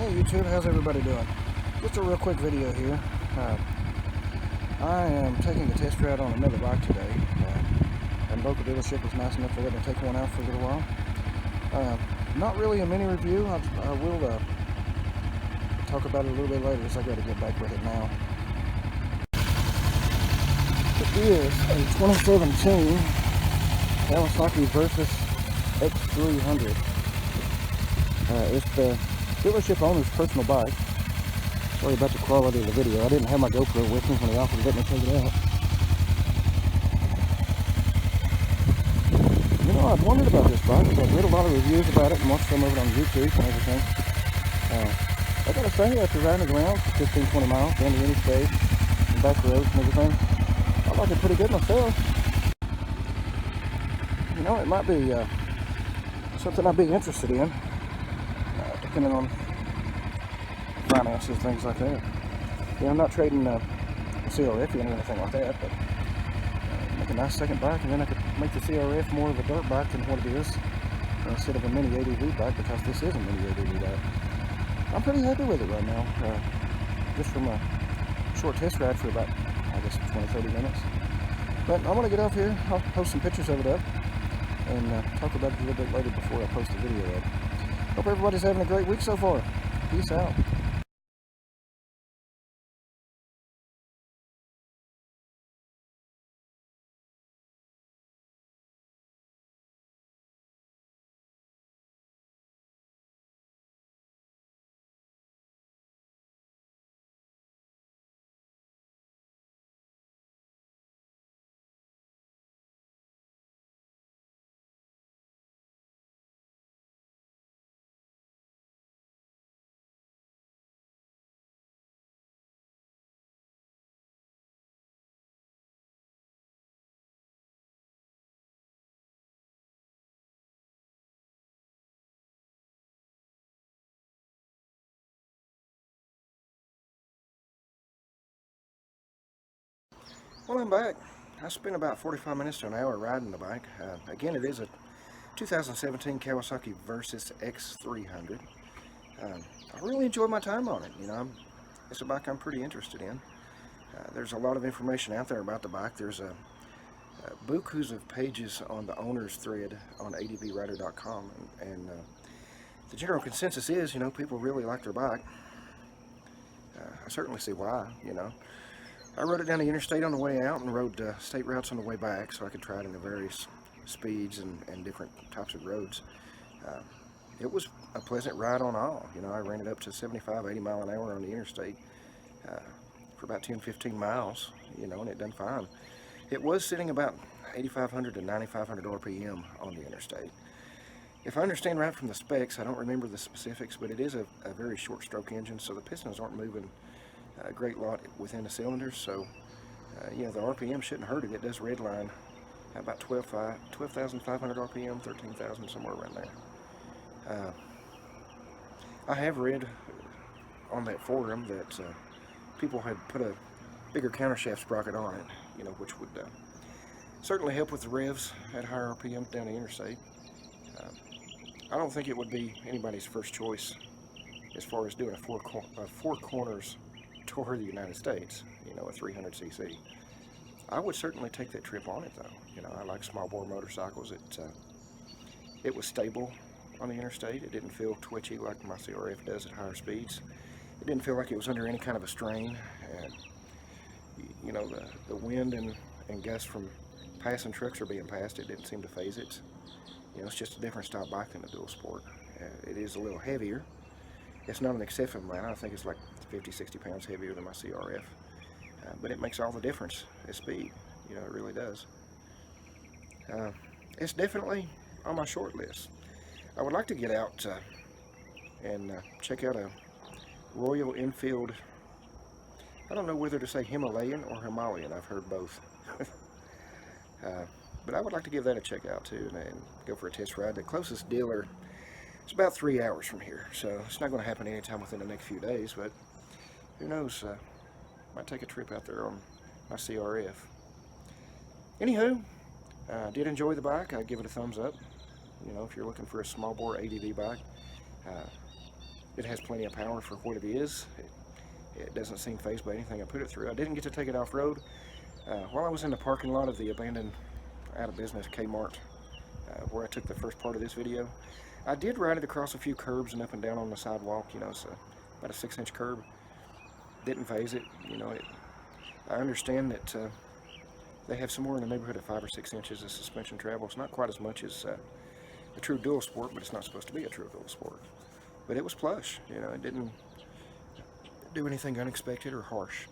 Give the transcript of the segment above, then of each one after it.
Hey YouTube, how's everybody doing? Just a real quick video here. I am taking a test ride on another bike today. And local dealership was nice enough to let me take one out for a little while. Not really a mini review. I will talk about it a little bit later, as I got to get back with it now. It is a 2017 Kawasaki Versys X300. It's the dealership owner's personal bike. Sorry about the quality of the video. I didn't have my GoPro with me when he offered to let me take it out. You know, I've wondered about this bike. I've read a lot of reviews about it and watched some of it on YouTube and everything. I gotta say, after riding it around for 15-20 miles down the interstate and back roads and everything, I like it pretty good myself. You know, it might be something I'd be interested in, depending on finances, things like that. Yeah, I'm not trading a CRF in or anything like that, but make a nice second bike, and then I could make the CRF more of a dirt bike than what it is, instead of a mini ADV bike, because this is a mini ADV bike. I'm pretty happy with it right now, just from a short test ride for about, I guess, 20-30 minutes. But I want to get off here. I'll post some pictures of it up and talk about it a little bit later before I post the video up. Hope everybody's having a great week so far. Peace out. Well, I'm back. I spent about 45 minutes to an hour riding the bike. Again, it is a 2017 Kawasaki Versys X300. I really enjoyed my time on it. You know, it's a bike I'm pretty interested in. There's a lot of information out there about the bike. There's bukus of pages on the owner's thread on advrider.com, and the general consensus is, you know, people really like their bike. I certainly see why, you know. I rode it down the interstate on the way out and rode state routes on the way back, so I could try it in the various speeds and different types of roads. It was a pleasant ride on all. You know, I ran it up to 75, 80 mile an hour on the interstate for about 10-15 miles, you know, and it done fine. It was sitting about 8,500 to 9,500 RPM on the interstate. If I understand right from the specs, I don't remember the specifics, but it is a very short stroke engine, so the pistons aren't moving a great lot within the cylinders, so you know, the RPM shouldn't hurt it. It does redline about 12,500 RPM, 13,000, somewhere around there. I have read on that forum that people had put a bigger countershaft sprocket on it, you know, which would certainly help with the revs at higher RPM down the interstate. I don't think it would be anybody's first choice as far as doing a four corners tour of the United States, you know, a 300cc. I would certainly take that trip on it, though. You know, I like small bore motorcycles. It was stable on the interstate. It didn't feel twitchy like my CRF does at higher speeds. It didn't feel like it was under any kind of a strain. And you know, the wind and gusts from passing trucks are being passed. It didn't seem to phase it. You know, it's just a different style bike than the dual sport. It is a little heavier. It's not an excessive amount. I think it's like 50-60 pounds heavier than my CRF. But it makes all the difference at speed. You know, it really does. It's definitely on my short list. I would like to get out and check out a Royal Enfield. I don't know whether to say Himalayan or Himalayan. I've heard both. But I would like to give that a check out too, and go for a test ride. The closest dealer is about 3 hours from here, so it's not going to happen anytime within the next few days, but who knows, might take a trip out there on my CRF. Anywho, did enjoy the bike. I'd give it a thumbs up. You know, if you're looking for a small bore ADV bike, It has plenty of power for what it is. It doesn't seem fazed by anything I put it through. I didn't get to take it off-road. While I was in the parking lot of the abandoned, out-of-business Kmart, where I took the first part of this video, I did ride it across a few curbs and up and down on the sidewalk. You know, it's about a 6-inch curb. Didn't phase it. You know, I understand that they have somewhere in the neighborhood of 5 or 6 inches of suspension travel. It's not quite as much as the true dual sport, but it's not supposed to be a true dual sport. But it was plush. You know, it didn't do anything unexpected or harsh.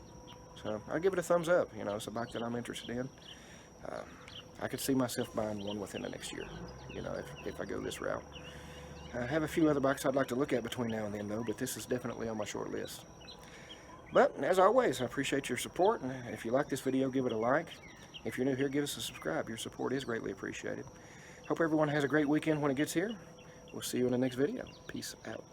So I give it a thumbs up. You know, it's a bike that I'm interested in. I could see myself buying one within the next year, you know, if I go this route. I have a few other bikes I'd like to look at between now and then, though, but this is definitely on my short list. But, as always, I appreciate your support, and if you like this video, give it a like. If you're new here, give us a subscribe. Your support is greatly appreciated. Hope everyone has a great weekend when it gets here. We'll see you in the next video. Peace out.